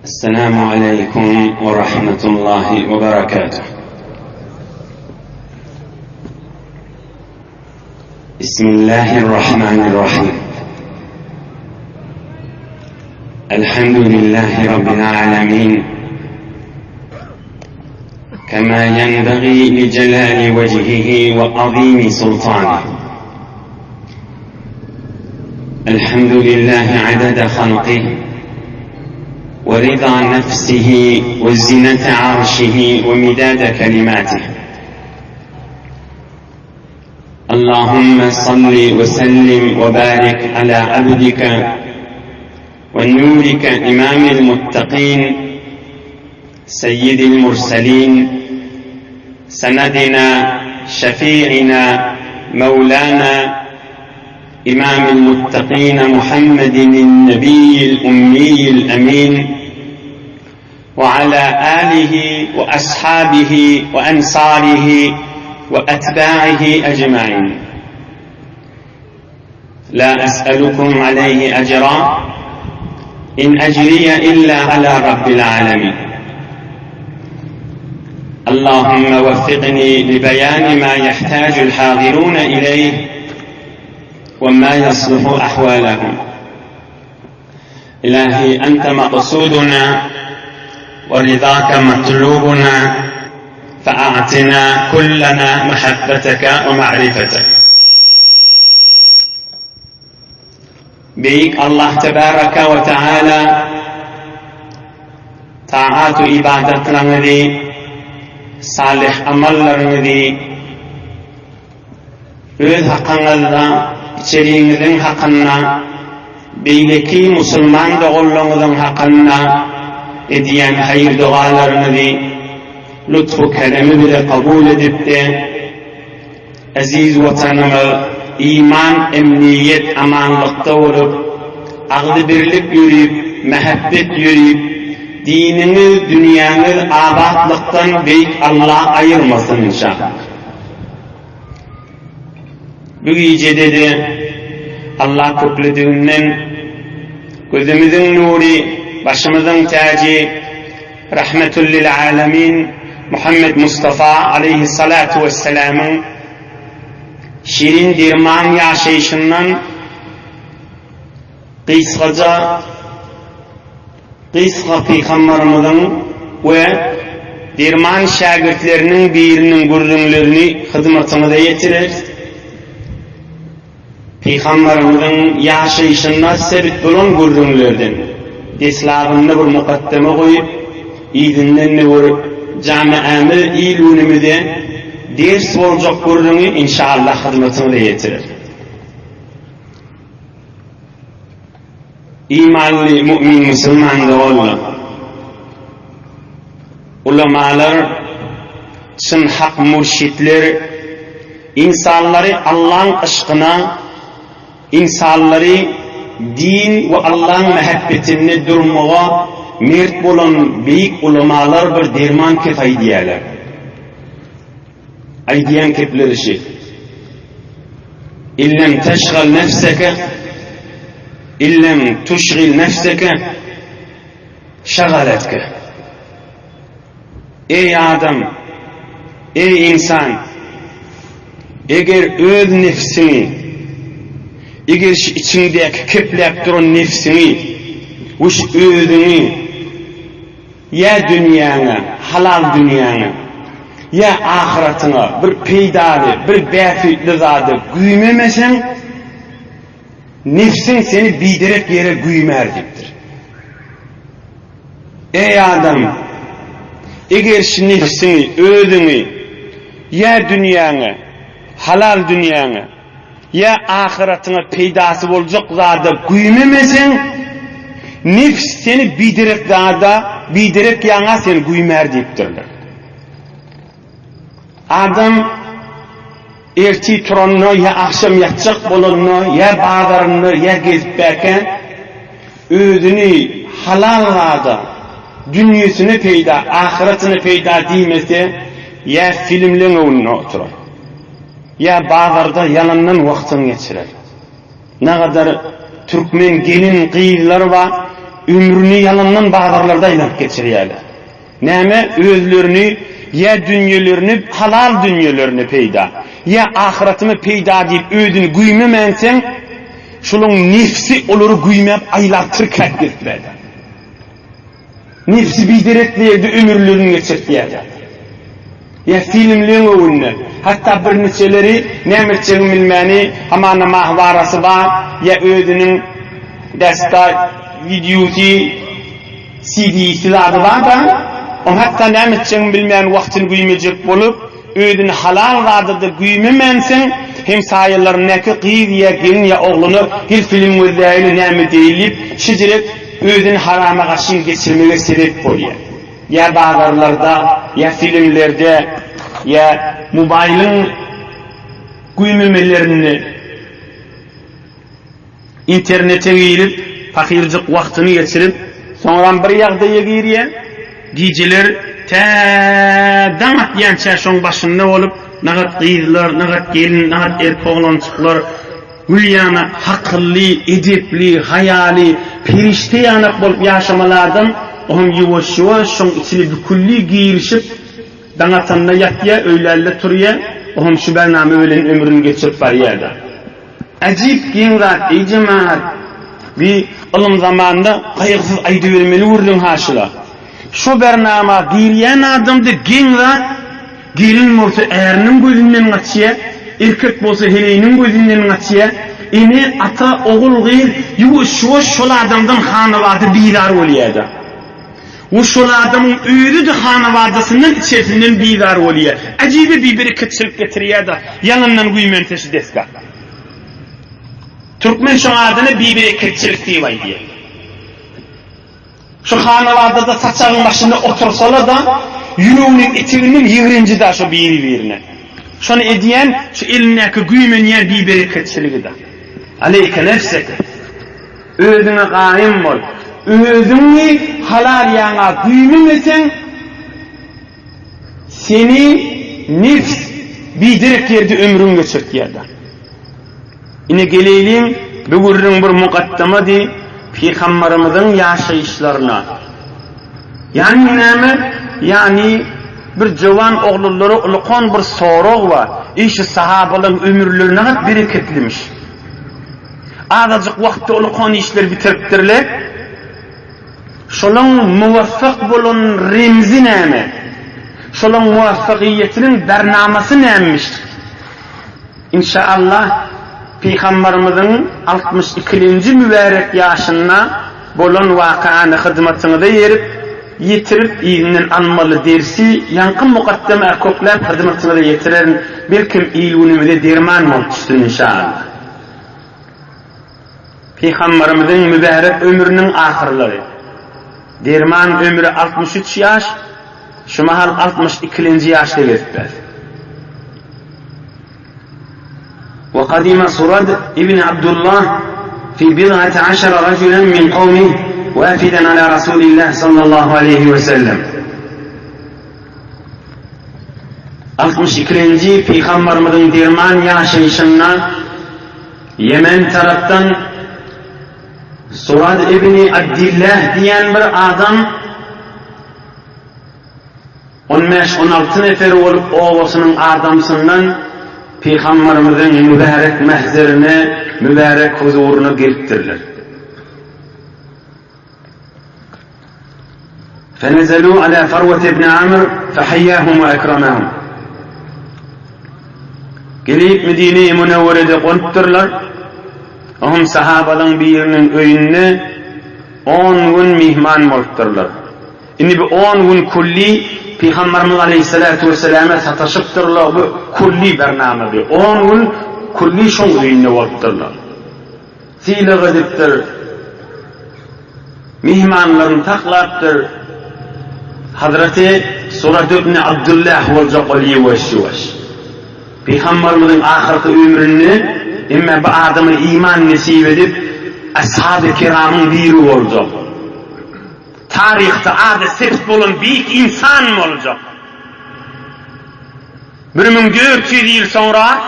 السلام عليكم ورحمة الله وبركاته. بسم الله الرحمن الرحيم. الحمد لله رب العالمين كما ينبغي لجلال وجهه وعظيم سلطانه. الحمد لله عدد خلقه ورضا نفسه وزنة عرشه ومداد كلماته. اللهم صل وسلم وبارك على عبدك ونورك إمام المتقين سيد المرسلين سندنا شفيعنا مولانا إمام المتقين محمد النبي الأمي الأمين وعلى آله وأصحابه وأنصاره وأتباعه أجمعين. لا أسألكم عليه أجرا إن أجري إلا على رب العالمين. اللهم وفقني لبيان ما يحتاج الحاضرون إليه وما يصلح أحوالهم. إلهي أنت مقصودنا ورضاك مطلوبنا، فأعطنا كلنا محبتك ومعرفتك. بيك الله تبارك وتعالى طاعات إبادة لنذي صالح أمل لنذي öz haqqınızda içeriğinizin hakkında beyleki musulman doğulluğunuzun hakkında ediyen hayır dualarınızı lütfu keremi bile kabul edip de aziz vatanımı iman, emniyet, amanlıkta olup ağlı birlik yürüyüp, mehabbet yürüyüp dininiz, dünyanız abatlıktan beyk Allah ayırmasın inşallah. Bu gecede de Allah köklediğinden gözümüzün nuri, başımızın tacı, rahmetul lil alemin Muhammed Mustafa aleyhissalatu vesselam'ın şirin dirman yaşayışından kısaca Peygamberimizin ve dirman şagirdlerinin birinin gururlarını hizmetine de getirir. Peygamberimizin yaşayışında sebit bulan gururlardan deslabında bir mukaddeme koyup izinden bir camiamız ilunumuzda ders olacak gururunu inşallah hizmetine de getirir. İmanlı mümin Müslüman da olur. Ulemalar, çın hak mürşitler insanları Allah'ın aşkına, insanları din ve Allah'ın mehabbetine durmaya mert bulan büyük ulemalar bir derman kefay diyorlar. Aydiyen kepleri şey. İllem teşgal nefseke, illem tuşgil nefseke, şagaletke. Ey adam, ey insan, eğer öz nefsini, eğer içindeki keplep duran nefsini, uş özünü, ya dünyana, halal dünyana, ya ahiretine bir peydalı, bir befitli zadı güymemesen, nefsin seni bidirip yere güymer diptir. Ey adam, eğer şu nefsini, özünü, ya dünyana, halal dünyana, ya ahiretine peydası olacak zadı güymemesen, nefs seni bidirip zadı, bidirip yana seni güymer diptirler. Adam erti turanını ya akşam yatacak bolununu ya bağlarını ya gezip berken özünü halallarda dünyasını peyda, ahiretini peyda değilmese ya filmlerin önüne oturur ya bağlarda yalandan vaktini geçirir. Ne kadar Türkmen gelin kıyıları var, ömrünü yalandan bağırlarda aylap geçirýärler. Näme özlerini ya dünýelerini halal dünýelerini peýda ya ahiretimi peýda diýip ödüni güýmemenseň şolun nefsi olary güýmep aylap tırkak geçirýär. Nefsi bidereklerdi ömürlerini geçirýär. Ya filmlerin öwünde hatta bir neçeleri nämerçeň bilmäni hamana mahwarasy bar ya ödünün desta videosi CD-silady bar da o hatta nämerçeň bilmän wagtyny güýmejek bolup ödüni halal gadyda güýmemenseň hem saýylaryň näki gyz ya gelin ya ogluny gel film gözäýli näme diýilip şejerek ödüni harama gaşy geçirmege sebep bolýar. Ya bağırlarda, ya filmlerde, ya mobilin güýmemelerini internete girip, fakircik wagtyny geçirip, soňra bir ýagdaýa girýär, gijeler daňat ýança şoň başynda bolup, nagat gyzlar, nagat gelin, nagat erkoglançyklar, gülýana hakylly, edepli, hayali, perişte ýanak bolup ýaşamalardan oňa ýuwaş-ýuwaş şoň içine bükülli girişip daňatanda ýatýa, öýlerle turýa, oňa şu bername bilen ömrüni geçirip barýarda. Ajip giňrat, ejemaat, bir ilm zamanında gaýgysyz aýdy bermeli urlun haşyla. Şu bernama girýän adamdy giňrat, gelin bolsa ärinin gözünden gaçýa, erkek bolsa heleyinin gözünden gaçýa, ine ata ogul gyr ýuwaş-ýuwaş şol adamdan hanawady bilar bolýardy. O şol adamın öýrüdi hanawadasynyň içerisinden bilar bolýar. Ajibe bir bereketçilik getirýärdi. Ýalanyň güýmentesi deska. Türkmen şu adyny bir bereketçilik diýip aýdýar. Şu hanawada saçagyň başynda otursalar da ýüreginiň içiniň ýigrinji da şu biri-birine. Şonu edýän şu elindäki güýmenýär bir bereketçiligi da. Aleyke nefseke. Özüne gaýym bol. Özüňi halal ýaňa güýmemeseň seni nefs biderek ýerde ömrüň geçirtýärdi. Ine geleyliň bugürüň bir mukaddamady Peygamberimizin ýaşaýyşlaryna. Yani näme? Yani bir jowan oglulary ulkan bir sorag we işi sahabalyň ömürlerine bereketlimiş. Azajyk wagtda ulkan işler bitiripdirler. Şolun muvaffaq bolan remzi näme? Şolun muvaffaqiyetiniň bernamasy nämemiş? İnşallah Peygamberimizin 62-nji mübarek ýaşyna bolan wakany hyzmatyny da ýetirip ýygynyň anmaly dersi ýanky mukaddama köpler hyzmatyny da ýetiren bir kim ilmini derman bolupdy inşallah. Peygamberimizin mübarek ömrüniň ahyrlary. Derman ömrü 63 yaş, şu mahal 62-nji ýaşda geçipdir. وقدم سرد ابن عبد الله في 17 رجلا من قومه وافدا على رسول الله صلى الله عليه وسلم. 62-nji Peygamberimizin derman ýaşaýyşyna Yemen tarapdan Surad ibn Abdillah diýen bir adam 15-16 nefer bolup owasynyň adamsyndan Peygamberimizin mübarek mahzerine, mübarek huzuruna giripdirler. فنزلوا على فروة بن عمرو فحياهم وأكرمهم. Gelip Medine-i Münevvere'de konup-durlar. Ohum sahabadan birinin öýünde 10 gün mihman bolupdurlar. Indi bu 10 gün kulli Peygamberimiz aleyhissalatu vesselam'a sataşıpdırlar, bu kulli bername bir 10 gün kulli şoň öýünde bolupdurlar. Sile gidipdir, mihmanlaryny taklapdyr. Hazreti Surad ibn Abdullah boljak ýuwaş-ýuwaş. Peygamberimizin ahirki ömrüni emme bu adamı iman nesip edip ashab-ı kiramın biri boljak. Tarihte adı sert bolan büyük insan olacak. 1400 yıl sonra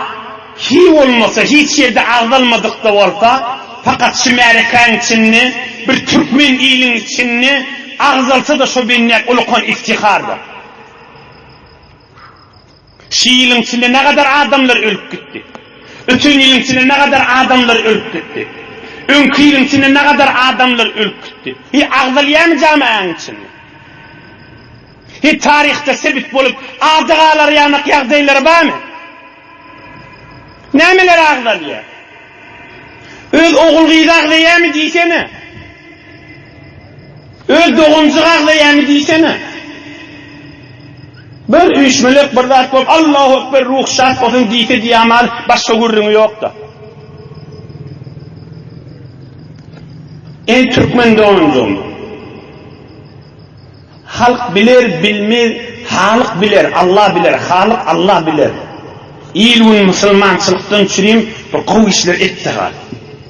hiç olmasa, hiç yerde azalmadık da olsa, fakat şu Amerikan içinde bir Türkmen ilin içini ağzalsa da şu bennek ulukon iftihardır. Şiilin içinde ne kadar adamlar ölüp gitti. Ötün ilin içinde ne kadar adamlar ölüp gitti. Önkü ilin içinde ne kadar adamlar ölüp gitti. Ağzalayan camianın içinde. Tarihte sebep bolup adıgalar yanık yağdayları var mı? Nemeler ağzalıyor? Öz oğul gıydı ağlayan mı diysene? Öz doğumcuk ağlayan mı diysene? Bir üçmülük bir zat bolup Allahu Ekber ruh şart olsun diyse diyamal başka gurrunu yok da. Ey Türkmen doğumcum, halk bilir bilmez, halık bilir, Allah bilir, halık Allah bilir. İlun Müslümançılıktan çürüyüm bir kovu işler ettiğer.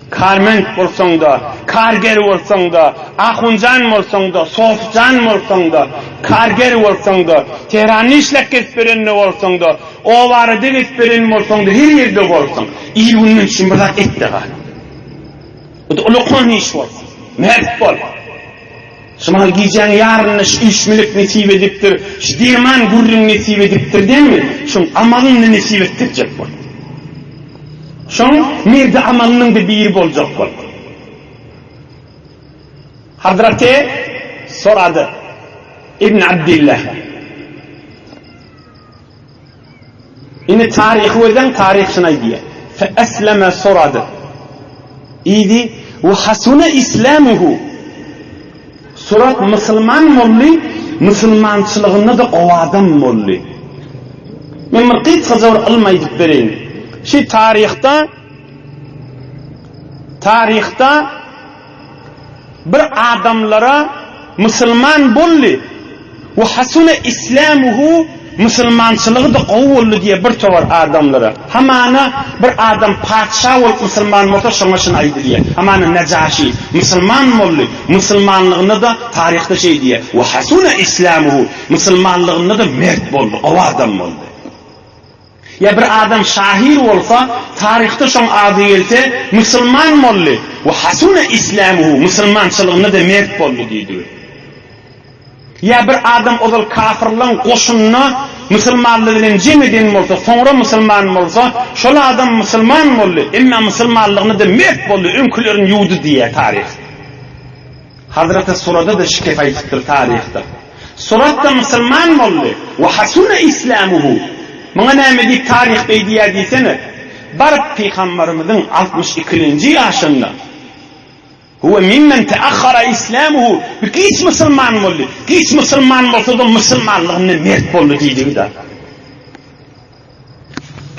Karment bolsaň da, karger bolsaň da, ahunjan bolsaň da, sofjan bolsaň da, karger bolsaň da, Tehranny işlep kesberende bolsaň da, owardy kesberen bolsaň da, her yerde bolsaň, ilunun için bir zat etdiğer. O da ulukon iş bolsaň, mert bol. Şuna giyeceğin yarın üçmülük nesip ediptir, dirman gurrun nesip ediptir değil mi? Şun amalını nesip ettirecek bol. Şun nerede amalının da bir bolacak bol. Hazreti soradı İbn Abdillah. Yine tarihi verden tarih şuna diye. Fe esleme soradı. İydi ve hasune islamuhu. Surat Müslüman molli, Müslümançılığında da o adam molli. Men bir qıt gazor almayıp bereyim. Şu tarihta bir adamlara Müslüman bolli ve hasune islamuhu Müslümançılığı da qowullu diye bir tovar adamlara. Hamana bir adam padşah olup Müslüman olsa şoňaşyn aýdy diye. Hamana Necaşi Müslüman molly, Müslümanlığını da tarihte şey diye. Ve hasune islamuhu Müslümanlığını da mert boldy, o adam boldy. Ya bir adam şahir olsa tarihte şoň ady gelse Müslüman molly ve hasune islamuhu Müslümançılığını da mert boldy diýdi. Ya bir adam ozal kafirlan koşunna Müslümanlığı bilen cem eden bolsa, sonra Müslüman bolsa, şol adam Müslüman boldy, emma Müslümanlığını da mert boldy, önkülerin yudu diye tarih. Hazreti Surada da şikayet aytdyr tarihte. Suratda Müslüman boldy ve hasuna islamuhu. Mana näme diýip tarih beýdiýär diýsene, bar peygamberimizin 62-nji ýaşynda huwa mimmen ta'akhkhara islamuhu. Hiç Müslüman boldy. Hiç Müslüman bolsa da Müslümanlygyny mert boldy diýdi da.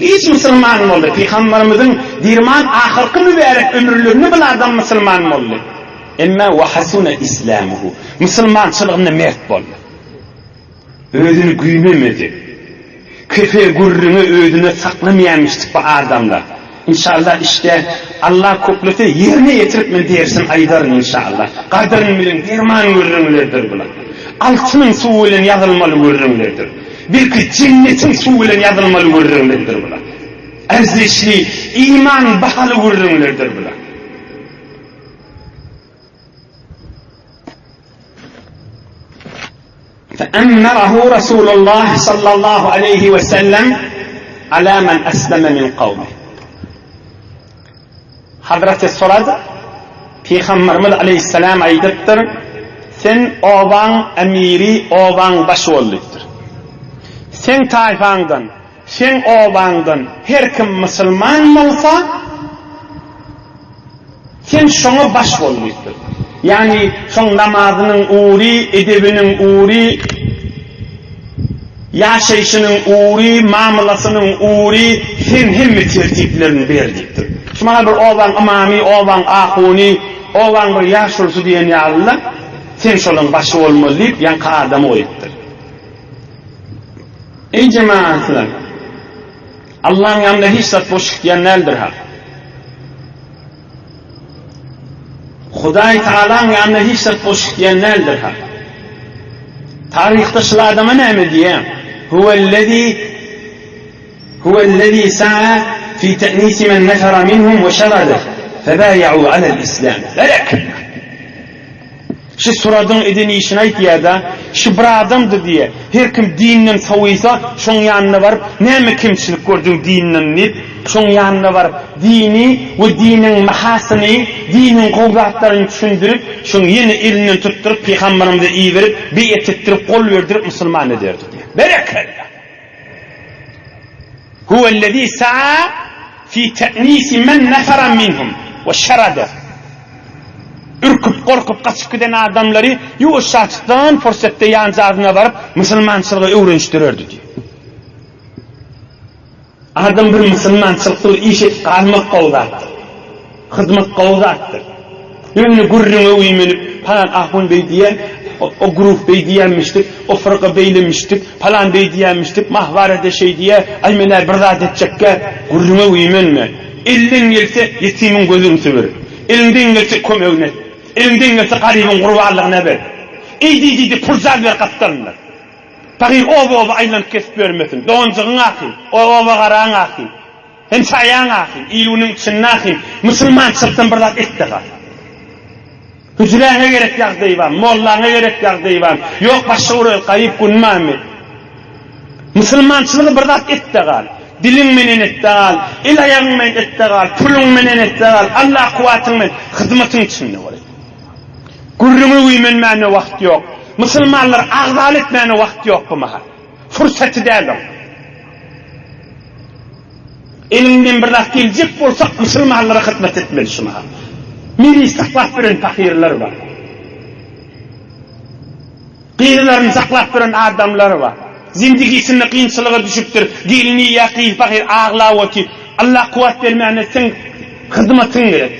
Hiç Müslüman boldy. Peygamberimizin dirman ahirki mübarek ömürlerini bil adam Müslüman boldy. Emma wa hasuna islamuhu. Müslümançylygyny mert boldy. Özüni güýnemedi. Kefe gurrunu ödüne saklamayamıştık bu adamlar. İnşallah işte Allah kupleti yerine getirip mi dersin aydarın inşallah. Kadırın bilin dirman gurrunlardır bular. Altının suyu ile yazılmalı gurrunlardır. Bir ki cennetin suyu ile yazılmalı gurrunlardır bular. Erzleşli, iman bahalı gurrunlardır bular. فأمره رسول الله صلى الله عليه وسلم على من أسلم من قومه. Hazreti soradı, Peygamberimiz aleyhisselam aydıptır, sen ovan emiri, ovan başı olduqtur. Sen tayfandan, sen ovandan her kim Müslüman olsa, sen şoňa baş olduqtur. Yani şoň namazının uğri, edebinin uğri, yaşayışının uğri, mamulasının uğri, hem tertiplerini berdiktir. Şuna bir ovan imami, ovan ahuni, ovan bir yaşursu diyen ya Allah, sen şolun başı olmalı deyip yankı adamı oyittir. Ey cemaatler, Allah'ın yanında hiç zat boşluk diyen neldir ha? Hudaý Taala'nın yanında hiç zat boşluk diyen neldir ha? Tarihte şol adama näme diýär? Huvellezî sa'a fi te'nîs men nefera minhum ve şerade febayahu alel islam. Velek. Şu suradın edeni işini aytýar da, şu bir adamdy diye. Her kim dininden sawysa, şoň ýanyna barıp, näme kimçilik gördüň dininden nip, şoň ýanyna barıp, dini we diniň mahasyny, diniň gowgatlaryny düşündirip, şoň ýene elinden tutturup, peýgamberimize iý berip, beýet etdirip, gol berdirip musulman ederdi diye. Berekallah. Huvellezî sa'a fi te'nîsi men neferen minhum ve şerade. Ürküp korkup kaçıp giden adamları yumuşaktan fırsatda yancağına varıp Müslümançılığı öğreniştirirdi diyor. Adam bir Müslümançılığı işe kalmak kavgattır. Hizmet kavgattır. Ünlü gurruna uyumenip falan ahun bey diye o grup bey diyenmiştik, o fırka beylemiştik, falan bey diyenmiştik, mahvarede şey diye aymeler birdat edecekke gurruna uyumenme. Elden gelse yetimin gözünü severim. Elinden gelse kömeğine. Elinden gelse garibin kurbanlığına ver. Eydi pulzal ver kaptanlar. Bakayım oba aylanıp kesip vermesin. Doğuncağın akıyım, oba karağın akıyım. Hem sayağın akıyım, iyunun içinin akıyım. Müslüman çıktın birdat etti kal. Hücrene gerek yağdayı var, mollana gerek yağdayı var. Yok başa uğrayıp kayıp günmami. Müslümançılığı birdat etti kal. Dilin menen etti kal, el ayağın menen etti kal, pulun menen etti kal, Allah kuvatın menen, hizmetin içinde var. Gurrunu uymenmene vakt yok. Müslümanlar ağzal etmene vakt yok bu mahal. Fırsatı değil o. Elinden bir laf gelecek bolsak Müslümanlara hizmet etmeli şu mahal. Miri saklap veren fakirler var. Kıyırlarını saklap veren adamlar var. Zindigisinde kıyınçılığa düşüptür. Gelini yakıyı fakir ağla ki Allah kuvat vermeyene sen hizmetin gerek.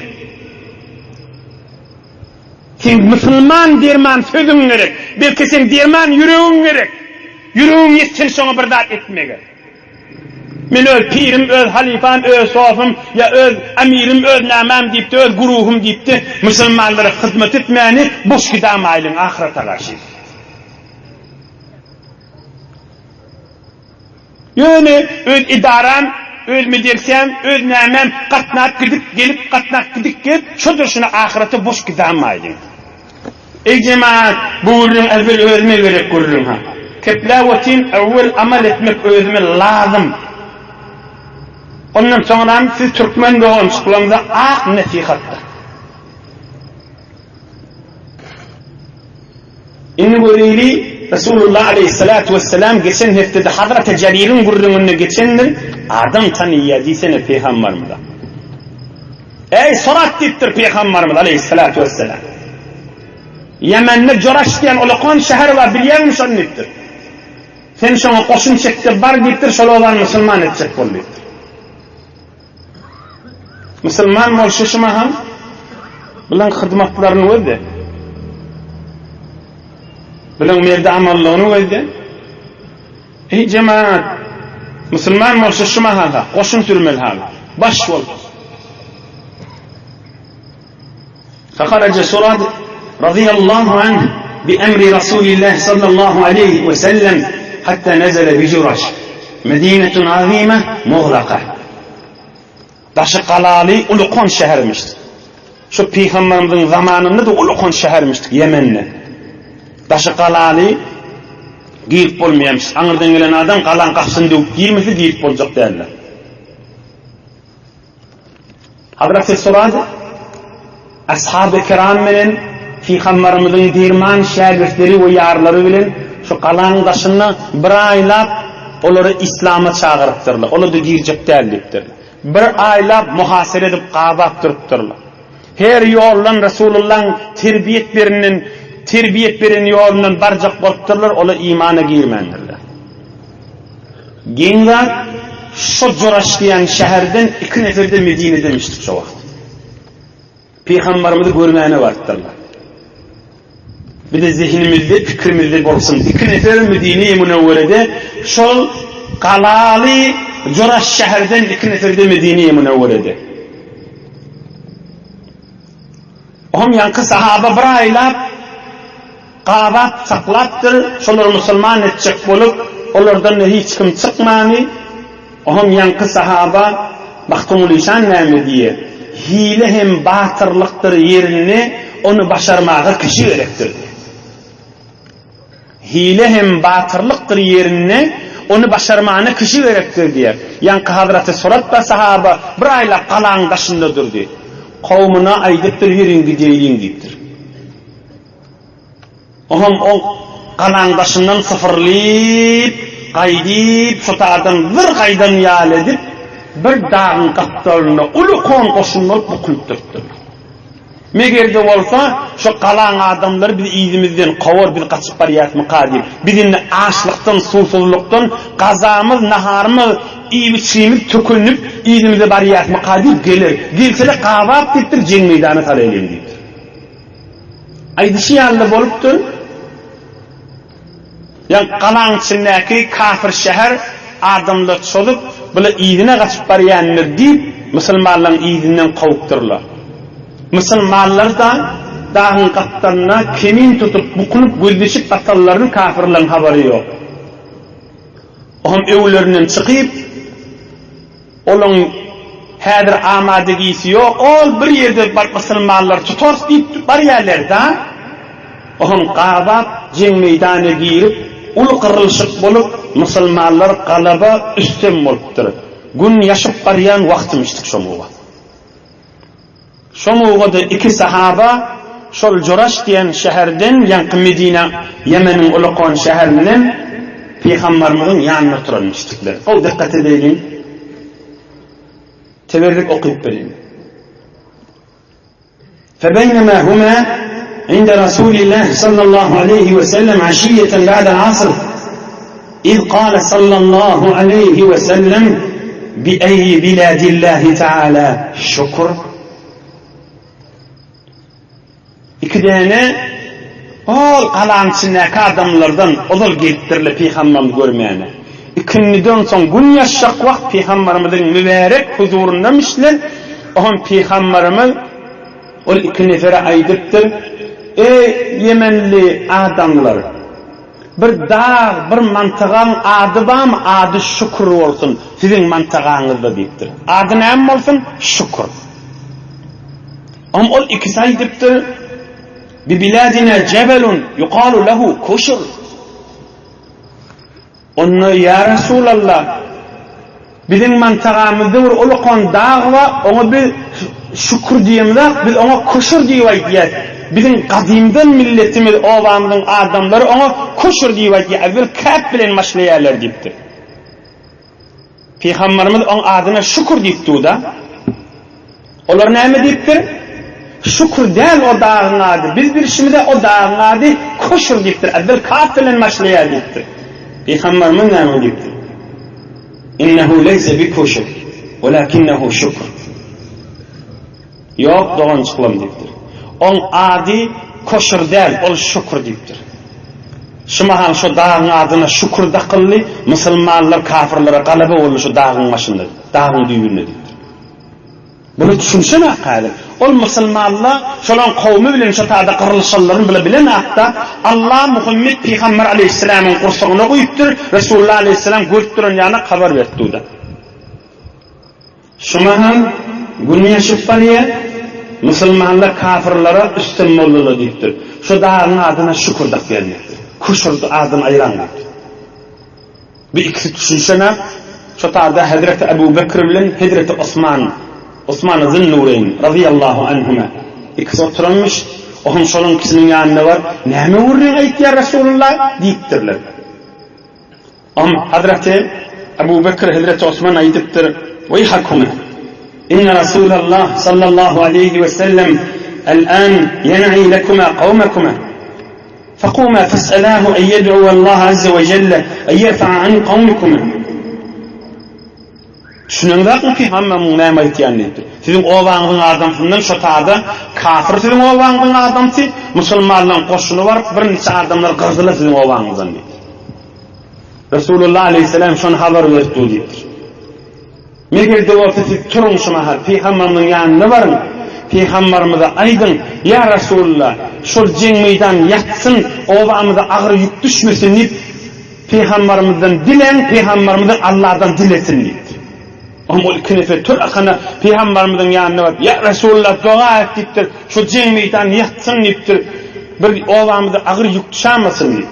Sen Müslüman derman sözün gerek. Belki sen derman yüreğin gerek. Yüreğin yetsin şuna birdat etmeye. Men öz pirim, öz halifam, öz sofum, ya öz amirim, öz namam deyip de, öz guruhum deyip de Müslümanlara hizmet etmeyeni boş gidamayılın ahirete karşı. Yani öz idaram, öz medresem, öz namam katnak gidip gelip, katnak gidip gelip, şudur şuna ahirete boş gidamayılın. Ey cemaat, bu ürün evvel özme gerek görürüm ha. Keplavetin evvel amel etmek özme lazım. Ondan sonra siz Türkmen doğan çıkılamda ah nasihatta. İnni göreyli Resulullah aleyhissalatu vesselam geçen heftede Hazreti Celil'in gurrununa geçendir adam tanıyya diysene peygamberimize. Ey sorat deyiptir peygamberimiz aleyhissalatu vesselam. Yemen'de Coraş diyen olukon şehir var biliyor musun onun deyiptir. Sen şuna koşun çektir bar deyiptir şöyle olan Müslüman edecek bol deyiptir. Müslüman bol şuşuma ham bilen hizmetlerini verdi. Bilen merde amallığını verdi. Ey cemaat Müslüman bol şuşuma ham koşun sürmeli ham baş bol. فخرج سراد رضي الله عنه بأمر رسول الله صلى الله عليه وسلم حتى نزل بجرش مدينة عظيمة مغلقة. Daşı qalali Ulukon şehirmişti. Şu peygamberimizin zamanında da Ulukon şehirmişti Yemen'de. Daşı qalali giyip bolmayamış. Anırdan gelen adam qalan qapsın deyip girmesi giyip bolacak derler. Hazreti Surad ashab-ı kiram menen peygamberimizin dirman şagirdleri ve yarları bilen şu qalanın daşını bir aylap onları İslam'a çağırıptırlar. Onu da girecek derliptirler. Bir aylap muhasere edip qavap duruptırlar. Her yollan Resulullah'ın terbiyet beren yolundan barcak boluptırlar, ola imana girmendirler. Genler şu Coraş diyen şehirden 2 neferde Medine demiştik şu vakit. Peygamberimizi görmeyene varttırlar. Bir de zihnimizde, fikrimizde bolsun. 2 nefer Medine-i Münevvere'de şu qalali Coraş şehirden 2 neferde Medine-i Münevvere'de. Ohum yankı sahaba bir aylap qavat saklaptır. Şolar Müslüman etcek bolup onlardan hiç kim çıkmani. Ohum yankı sahaba Baktumul İşan näme diye hile hem batırlıktır yerini onu başarmağa kişi gerektir. Hile hem batırlıktır yerine onu başarmağına kişi gerektir diye. Yankı Hazreti Surat da sahaba bir ayla kalan taşındadır diye. Kavmuna aydıktır yerin gideyin gittir. O kalan taşından sıfırlayıp, kaydip, sotadan bir kaydan yal edip, bir dağın katlarına ulu kon koşunlar bukulup durdur. Megerde olsa şu kalan adamlar biz iyimizden kavur bir kaçıp bariyatmı kadir. Bizim açlıktan, susuzluktan, kazamız, naharımız, iyimiz tökülünüp iyimize bariyatmı kadir gelir. Gelse de kavap dittir, ceng meydanı talaylayım dittir. Aydışı yanlı boluptur. Yani kalan içindeki kafir şehir adamlar çolup böyle iyidine kaçıp bariyanlar deyip Müslümanların iyidinden kovukturlar. Müslümanlar da dağın katlarına kemin tutup bukulup güldüşüp katallarının kafirlerin haberi yok. Ohum evlerinden çıkıp onun hadir amadegisi yok. Ol bir yerde Müslümanlar tutors deyip bariyerlerde ohum qavab ceng meydana girip ulu kırılışık bolup Müslümanlar galaba üstün boluptur. Gün yaşıp bariyan vaktimiştik şomuğa. Şomuğa da iki sahaba şol Jurash diyen şehirden yankı Medine Yemen'in ulukon şehrinden Peygamberimizin yanına oturmuştuklar. O dikkat edelim. Teberrik okuyup verin. فبينما هما عند رسول الله صلى الله عليه وسلم عشية بعد العصر إذ قال صلى الله عليه وسلم بأي بلاد الله تعالى شكر. İkidene ol kalan içindeki adamlardan olul gittirli Peygamberimiz görmeyene. İkinciden son gün yaşak vakt Peygamberimizin mübarek huzurundamışlar. Ohun Peygamberimiz ol iki nefere aydıptır. Ey Yemenli adamlar, bir dağ, bir mantığın adı var mı? Adı şükür olsun. Sizin mantığınızda deyiptir. Adı ne olsun? Şükür. Ama ol ikisi aydıptır. Bibiladina cebelun yuqalu lehu kuşur. Onu ya Resulallah, bizim mantığımızda bir ulukon dağ var, ona bir şükür diyemler, biz ona kuşur diyeydik. Bizim kadimden milletimiz, ovamızın adamları ona kuşur diyeydik. Evvel kâp bilen başlayarlar deyiptir. Peygamberimiz onun adına şükür deyipti da. Onlar ne mi deyiptir? Şükür değil o dağın adı. Biz bir işimizde o dağın adı kuşur deyiptir. Evvel kâp bilen başlayar deyiptir. Peygamberimiz ne mi deyiptir? İnnehu leyse bi kuşur. Velakinnehu şükür. Yok doğan çıklam deyiptir. On adı koşur değil, ol şükür deyiptir. Şumahan şu dağın adına şükür da kıllı, Müslümanlar kafirlere galaba olur şu dağın başında, dağın düğününe deyiptir. Bunu düşünsene hakkı. Ol Müslümanlar, şolan kavmi bilen şu taada kırılışanların bilen hatta Allah Muhammed Peygamber Aleyhisselam'ın kursağına koyuptur, Resulullah Aleyhisselam görüttürün yana haber verdi da. Şumahan gün yaşıp bariye, Müslümanlar kafirlere üstün mollulu deyiptir. Şu dağın adına şükür da vermektir. Kuşur adını ayıran deyiptir. Bir ikisi düşünsene, şu taada Hazreti Ebu Bekir bilen Hazreti Osman Zünnurayn radıyallahu anhuma ikisi oturmuş, ohun şolun ikisinin yanında var. Ne mi vurrun ayet ya Resulullah deyiptirler. Ama Hazreti Ebu Bekir Hazreti Osman ayetiptir. Veyhakuma إن رسول الله صلى الله عليه وسلم الآن ينعي لكما قومكما فقوما فاسألاه أن يدعو الله عز وجل أن يرفع عن قومكما. Düşünün ki Peygamberimiz ne ayetiydi? Sizin oğlanın adamından şu taada kafir sizin oğlanın adamsı, Müslümanların koşunu var, bir neçe adamlar kırdılar sizin oğlanınızdan dedi. Resulullah Aleyhisselam şunu haber verdi deydir. Megerde ortası turun şuna Peygamberimizin yanına varın. Peygamberimize aydın ya Resulullah şol ceng meydan yatsın, ovamıza ağır yük düşmesin deyip Peygamberimizden dilen, Peygamberimizden Allah'tan dilesin deyip. Ama iki nefer tür akana Peygamberimizin yanına varıp ya Resulullah dua ettiktir. Şu cemiyeten yatsın deyiptir. Bir ovamızda ağır yük düşamasın deyip.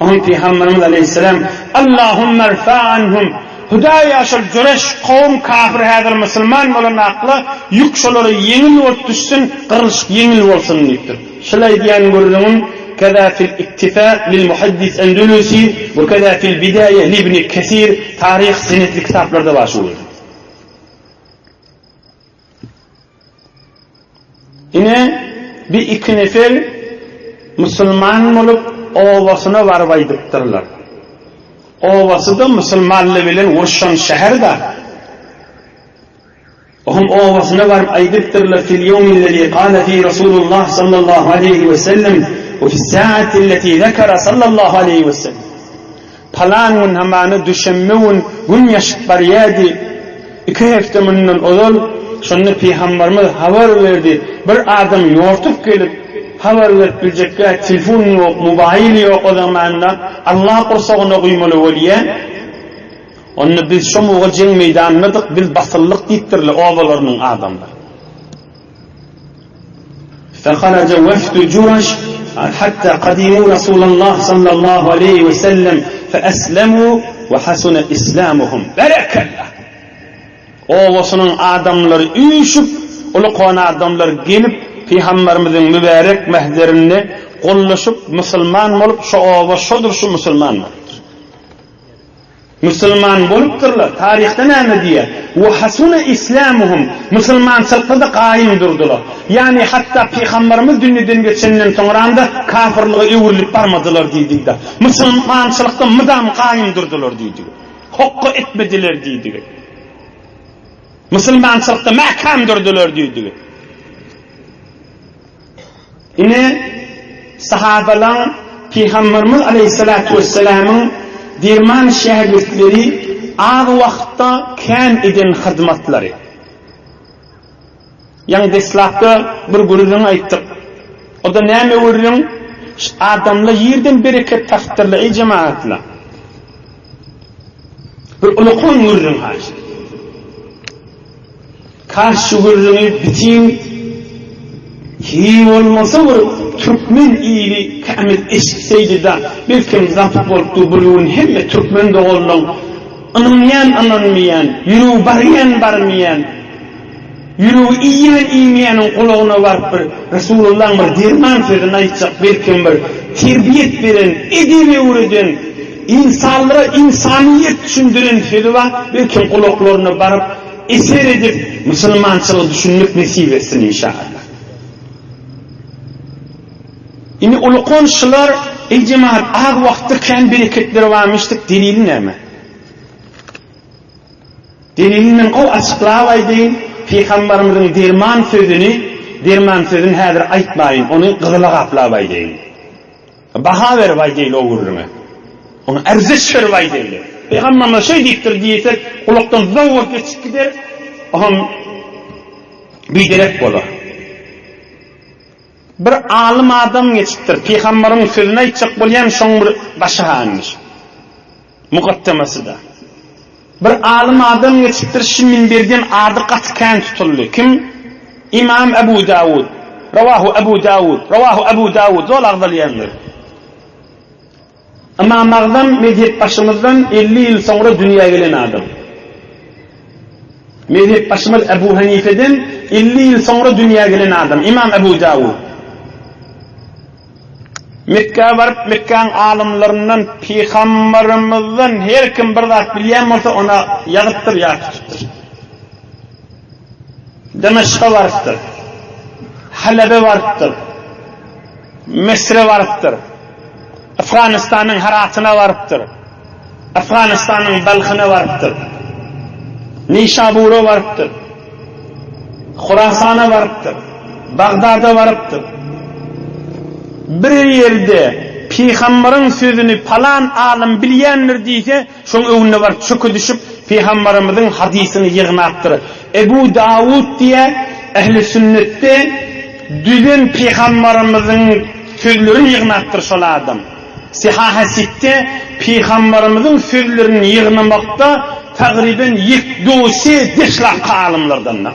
Onun Peygamberimiz aleyhisselam Allahümme rfa anhum Hudaya aşıl cöreş kavm kafir hadir Müslüman olan akla yük şoları yengil olup düşsün, kırılışıp yengil olsun deyiptir. Şöyle diyen gördüğün كذا في الاكتفاء للمحدث أندلسي وكذا في البداية لابن كثير تاريخ سنة الكتاب لرده başlıyor. Yine bir iki nefer Müslüman olup ovasına varvaydıktırlar. Ovası da Müslümanlı bilen Vurşan şehirde. Ohum ovasına varvaydıktırlar fil yevmillezi kâle fî Resulullah sallallahu aleyhi ve sellem وفي الساعة التي ذكر صلى الله عليه وسلم Palanın hamanı düşemmevun gün yaşık bariyadi 2 hafta münden olul şunu Peygamberimiz haber verdi bir adam yortup gelip haber verip bilecekler telefon yok mobil yok o zamanlar Allah kursağına kuymalı oliye onu biz şu muğulcen meydanladık biz basıllık deyiptirli ovalarının adamlar فخرج وفد جرش حتى قدموا رسول الله صلى الله عليه وسلم فأسلموا وحسن إسلامهم بركة الله ovasının adamları üşüp uluqan adamlar gelip Peygamberimizin mübarek mehzerini kollaşıp Müslüman olup şu ova şudur şu Müslüman Müslüman bolupdurlar tarihte näme diye ve hasuna islamuhum Müslümançılıkta qaim durdular. Yani hatta Peygamberimiz dünyadan geçenden sonra kafirliğe öwürlüp barmadılar deydik de. Müslümançılıkta mıdam qaim durdular deydik. Hakkı etmediler deydik. Müslümançılıkta mahkam durdular deydik. Yine sahabalar Peygamberimiz aleyhissalatu vesselam'ın Dirman şehirlikleri ağ vaqtda kän eden hizmetleri. Yani deslapta bir gururun ayttık. O da näme gururun? Adamla yerden bereket taptırla ey cemaatla. Bir uluqun gururun haşi. Karşı gururunu bitin iyi olmasa bir Türkmen iyili kamil eşitseydi de belki zapıp oldu buluğun hem Türkmen de olun anılmayan anılmayan yürü bariyen barmayan yürü iyiyen iymeyenin kulağına varıp bir Resulullah'ın bir dirman sözünü aytacak belki bir terbiyet veren edebi uğradan insanlara insaniyet düşündüren fedva belki kulaklarına varıp eser edip Müslümançılığı düşünmek nasip etsin inşallah. Yine uluqon şular ey cemaat ağ vaqtda kän bereketleri varmıştık delili näme? Delilinin o açıqlaway deyin Peygamberimizin derman sözünü häzir aytmayın onu qızıla qaplaway deyin. Baha verway deyin o gurruna. Onu erziş verway deyin. Peygamberimiz şey deyiptir diýsek kulaktan zawwat geçip gider. Aham biderek bolar. Bir alim adam geçiptir. Peygamberin sözüne aytacak bolýan şoň bir başahanmış. Muqaddemesinde. Bir alim adam geçiptir. Şu minberden ardy qatkan tutuldy. Kim? İmam Ebu Davud. Rawahu Ebu Davud. Zol agdalyanlar. Ama mağdam mezhep başımızdan 50 yıl sonra dünyaya gelen adam. Mezhep başımız Ebu Hanife'den 50 yıl sonra dünyaya gelen adam. İmam Ebu Davud. Mekke'ye varıp Mekke'nin alimlerinden Peygamberimizden her kim bir zat bilýän bolsa ona yazıptır ya tutuptır. Demeşk'e varıptır. Halep'e varıptır. Mesir'e varıptır. Afganistan'ın Herat'ına varıptır. Afganistan'ın Balkh'ına varıptır. Nişabur'a varıptır. Khurasan'a varıptır. Bagdad'a varıptır. Bir yerde Peygamberin sözünü falan alim bilýändir diýse, şoň öwüne bar çökü düşüp Peygamberimizin hadisini ýygnapdyr. Ebu Davud diye ehli sünnette düzen Peygamberimizin sözlerini ýygnapdyr şol adam. Sihah-ı Sitte Peygamberimizin sözlerini ýygnamakda takriben 7 alimlerden.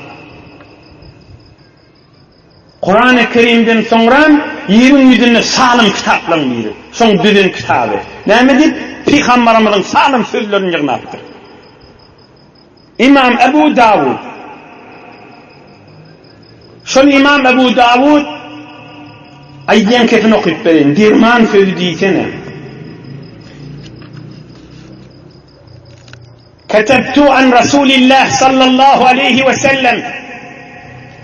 Kur'an-ı Kerim'den sonra 20 salim kitapların biri. Son düzün kitabı. Ne deyip? Peygamberimizin salim sözlerini yığınaptır. İmam Ebu Davud. Şol İmam Ebu Davud aydiyen kefini okuyup verin. Dirman sözü diysene. Ketebtu an Resulillah sallallahu aleyhi ve sellem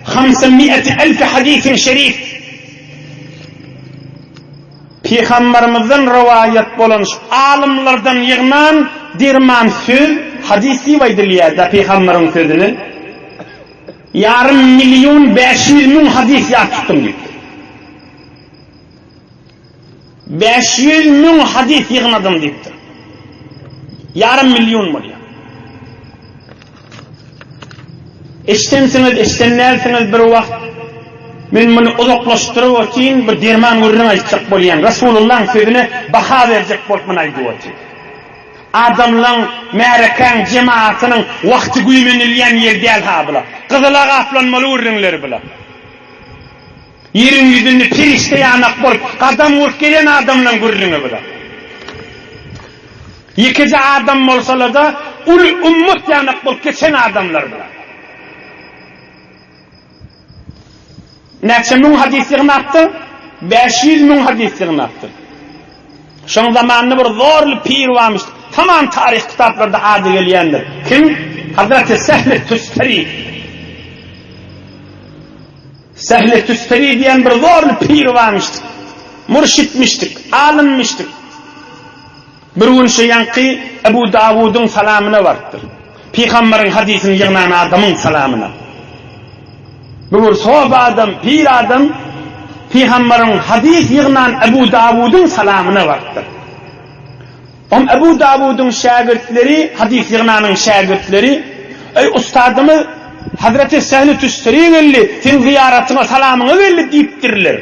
500.000 hadisin şerif. Peygamberimizden rivayet bolan alimlerden yığınan dirman söz hadisi vaydiliye da Peygamberin sözünü yarım milyon 500.000 hadis yazdım diyor. 500.000 hadis yığınadım diyor. Yarım milyon mu diyor. İştenlersiniz bir vakt men bunu uzaklaştırıp otin bir derman uğruna aytacak bolyan. Resulullah'ın sözüne baha verecek bolman aydı otin. Adamların mehrekan cemaatinin vakti güymenilyen yer değil ha bula. Kızıla gaflanmalı uğrunları bula. Yerin yüzünde perişte yanak bolup kadam vurup gelen adamla gurrunu bula. Yekece adam olsalar da ummet yanak bolup geçen adamlar bula. Neçe min hadislerini attı? 500.000 hadislerini attı. Şun zamanında bir zorlu pir varmıştı. Tamam tarih kitaplarda adı geliyendir. Kim? Hazreti Sehl-i Tustari. Sehl-i Tustari diyen bir zorlu pir varmıştı. Mürşitmiştik, alimmiştik. Bir gün şu yankı Ebu Davud'un salamına vardır. Peygamberin hadisini yığınan adamın salamına. Bu sohba adam, pir adam, Peygamberin hadis yığınan Ebu Davud'un salamına vardı. Ebu Davud'un şagirdleri, hadis yığınanın şagirdleri, ey ustadımı Hazreti Sehl-i Tustari geldi, sen ziyaretine salamını geldi deyiptirler.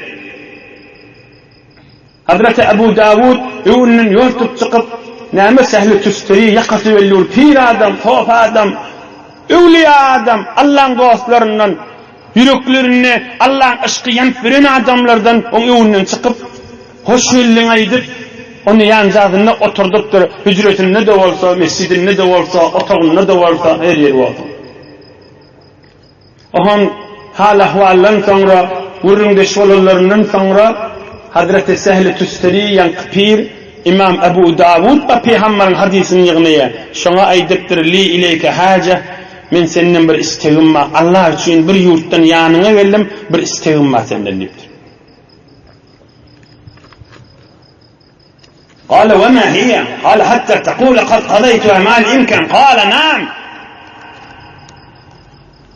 Hazreti Ebu Davud önünün yoltup çıkıp, neyme Sehl-i Tustari yakası velliyor, pir adam, sohba adam, evliya adam, Allah'ın dostlarından, yüreklerini Allah'ın aşkı yanfırın adamlardan onun önünden çıkıp hoş geldin aydıp onu yancağında oturduktur hücretin ne de olsa, mescidin ne de olsa, otağın ne de olsa her yeri oldu. Onun hal ahvallan sonra vurun şolalarından sonra Hazreti Sehl-i Tustari yankı pir İmam Ebu Davud da Peygamberin hadisini yığınıya şuna aydıptır li ileyke hace men senden bir isteğim var. Allah için bir yurttan yanına geldim, bir isteğim var senden deyiptir. قال وما هي؟ قال حتى تقول قد قضيت ما الإمكان. قال نعم.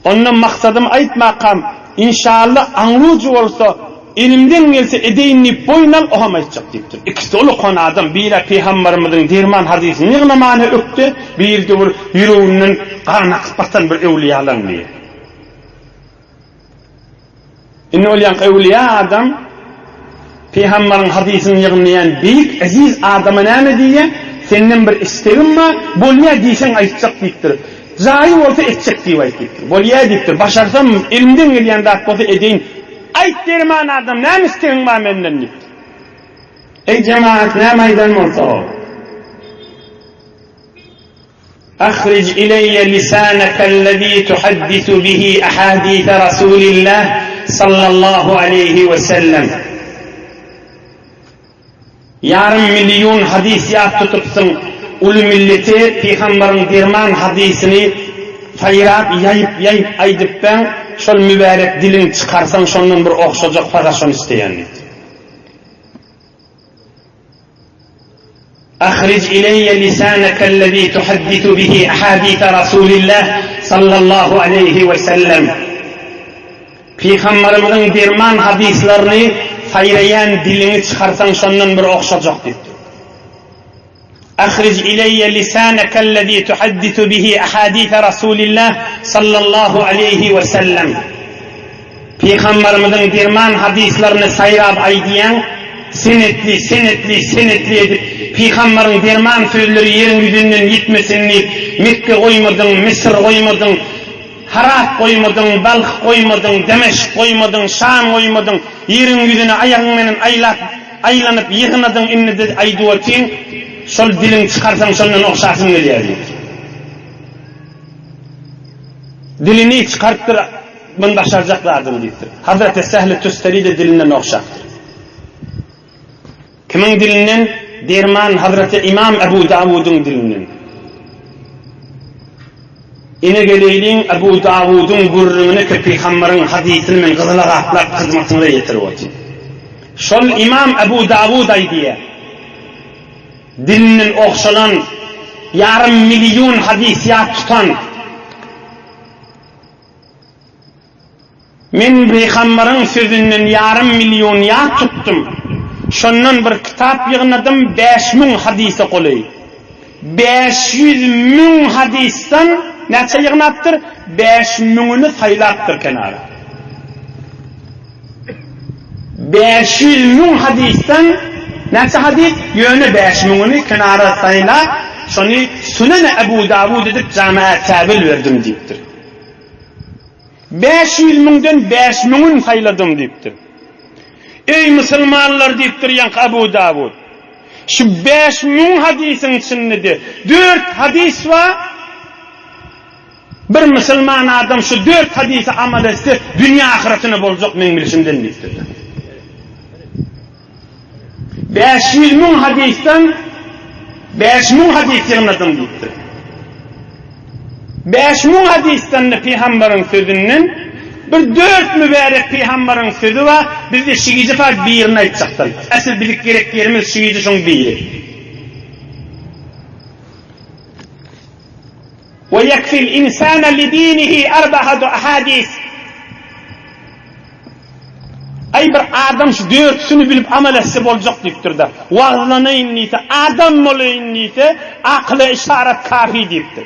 Onun maksadım aytmakam inşallah anlıcı olsa elimden gelse edeyinli boynal ohamayacak deyiptir. İkisi olu konu adam bir Peygamberimizin derman hadisini yığınamanı öktü, bir de yüreğinin karnına kıspatan bir evliyalan diye. İnne olayan evliya adam Peygamberin hadisini yığınlayan büyük aziz adamı ne diye senden bir isteğim var, bolya diysen aytacak deyiptir. Zayi olsa edecek diye aytacak. Bolya deyiptir. Başarsam elimden gelen dert olsa edeyim. Ayt derman adam ne isteğin var benden deyiptir. Ey cemaat ne meydan olsa o. أخرج إلي لسانك الذي تحدث به أحاديث رسول الله صلى الله عليه وسلم. Yarım milyon hadis yap tutupsun. Ulu milleti Peygamberin derman hadisini fayrap yayıp aydıp ben şol mübarek dilin çıkarsan şondan bir okşacak paraşon isteyen dedi. أخرج إلي لسانك الذي تحدث به أحاديث رسول الله صلى الله عليه وسلم. Peygamberimizin derman hadislerini fayrayan dilini çıkarsan şondan bir okşacak dedi. أخرج إلي لسانك الذي تحدث به أحاديث رسول الله صلى الله عليه وسلم. Peygamberimizin derman hadislerini sayrab aydiyan senetli edip Peygamberin derman sözleri yerin yüzünden gitmesinlik, Mekke koymadın, Mısır koymadın, Harat koymadın, Balx koymadın, Demeşk koymadın, Şam koymadın, yerin yüzüne ayağınla aylanıp yığınadın inni de ayduvatin, sol dilin çıkarsan sondan okşasın geliyor. Dilini çıkarttır, bunu başaracaklardır deyiptir. Hazreti Sehl-i Tustari de dilinden okşaktır. Kimin dilinden? Derman Hazreti İmam Ebu Davud'un dilinden. Ine geleyliğin Ebu Davud'un gurrunu ki Peygamberin hadisinin kızıla atlap hizmetine yetirip otur. Şol İmam Ebu Davud aydiye dilinin okşalan yarım milyon hadisiyat tutan men Peygamberin sözünden yarım milyon yat tuttum. Şondan bir kitap yığnadım 5000 hadise qolay. 500.000 hadisdan neçe yığnaptır? 5000'ünü saylaptır kenara. 500.000 hadisdan neçe hadis? Yönü 5000'ünü kenara saylap, şonu Sunan Ebu Davud edip camiye tabil verdim deyiptir. 500.000'den 5.000'ün sayladım deyiptir. Ey Müslümanlar deyiptir yank Ebu Davud. Şu 5.000 hadisin içinde 4 hadis var. Bir Müslüman adam şu 4 hadise amal etse dünya ahiretini bolacak men bilişimden deyiptir. 5.000 hadisten 5.000 hadis yığnadım deyiptir. 5.000 hadisten de Peygamberin sözünden bir 4 mübarek Peygamberin sözü var. Biz de şigici fark birini aytacaklar. Asıl bilik gerek yerimiz şigici şun biri. Ve yekfil insana li dinihi arba'atu ahadis. Ay bir adam şu 4'sünü bilip amel etse bolacak deyiptir da. Vazlanayın niyse, adam olayın niyse, aklı işaret kafi deyiptir.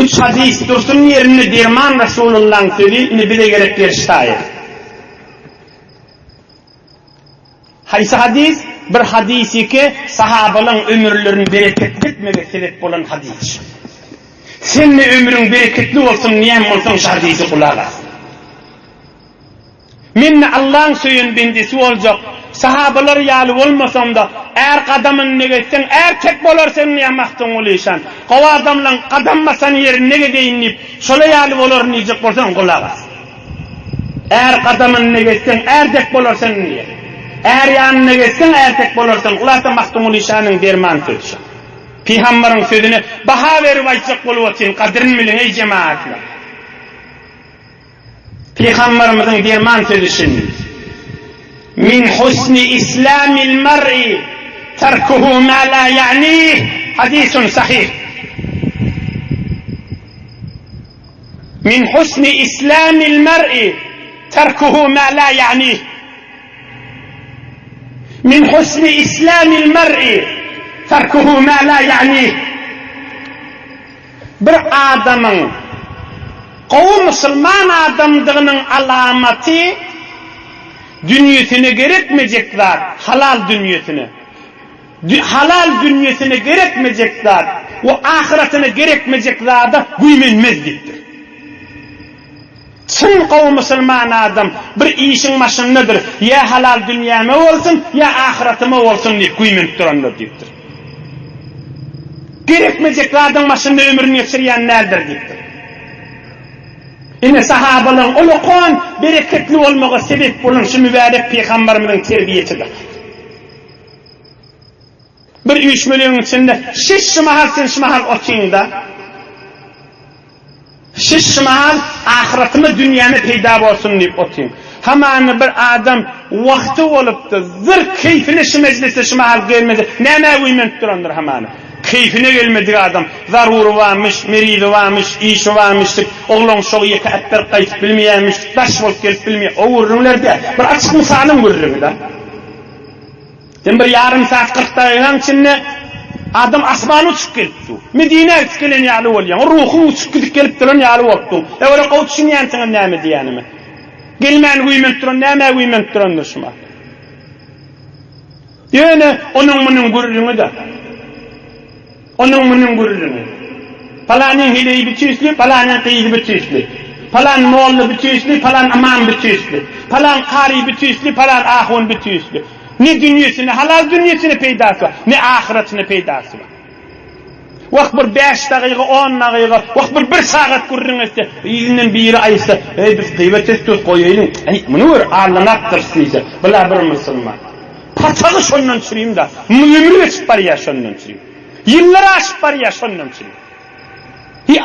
3 hadis dursun yerine derman Resulullah'ın söylediğini bile gerek bir şayet. Haysi hadis? Bir hadisi ki sahabaların ömürlerini bereketletmeye sebep olan hadis. Senin ömrün bereketli olsun, niyem olsun şu hadisi kulak as. Minne Allah'ın söyün bendisi olacak. Sahabalar yalı olmasam da eğer kadamın ne geçsen, eğer tek bolarsan niyemaktın oluysan, kova adamla kadammasan yerine gideyim deyip şöyle yalı olur niyecek bolsan kulak as. Eğer kadamın ne geçsen, eğer tek bolarsan niye? Eğer yanına geçsen, eğer tek bolarsan kulaktan maktun oluysanın derman sözü. Peygamberin sözünü baha verip aytacak boluvatın kadrin bilin ey cemaatler. Peygamberimizin derman sözü şimdi. Min husni islamil mar'i terkuhu ma la ya'nih. Hadisun sahih. Min husni islamil mar'i terkuhu ma la ya'nih. Min husni islamil mar'i terkuhu ma la ya'nih. Bir adamın Müslüman adamdığının alameti dünyasını gerekmeyecekler, halal dünyasını. Halal dünyasını gerekmeyecekler, o ahiretini gerekmeyecekler de güymenmezliktir. Çin Müslüman adam bir işin maşınıdır, ya halal dünyama olsun, ya ahiretime olsun deyip güymenip duranlar deyiptir. Gerekmeyeceklerden maşında ömrünü geçiriyen nedir deyiptir. Yine sahabaların uluqon bereketli olmağa sebep olan şu mübarek Peygamberimizin terbiyesidir. Bir 3 milyon içinde şiş mahal sen mahal oçingda. Şiş mahal ahiretimi dünyamı peyda olsun deyip oçing. Hemen bir adam vakti olup da zır keyfine şu meclise şu mahal gelmedi. Ne uyument durandır hemen. Keyfine gelmedi adam. Zaruru varmış, meridi varmış, işi varmıştık. Oğlum şoğu yeka etler kayıp bilmeyemiş, taş bol gelip bilmeye. O vururlar bir açık misalın vururlar da. Sen bir yarım saat 40 dakikanın içinde adam asmanı uçup gelip su. Medine etkelen yalı oluyor. O ruhun uçup gelip duran yalı oldu. Öyle kavuşun yansına neyme diyanımı. Gelmeyen uyument duran, neyme uyument durandır şuma. Yani onun gururunu da. Onun gururunu. Falanın hileyi bütüslü, falanın kıyılı bütüslü. Falan moğollu bütüslü, falan aman bütüslü. Falan kari bütüslü, falan ahun bütüslü. Ne dünyasını, halal dünyasını peydası var, ne ahiretini peydası var. Vakt bir 5 dakika, 10 dakika, vakt bir 1 saat gururunu etse, ilinin biri ayısa, biz kıyvet ettik koyayım. Bunu ver, ağlanaktır size. Bila bir Müslüman. Patağı şondan süreyim da, ömrü açıp var ya şondan süreyim. Yılları açıp var ya şondan süreyim.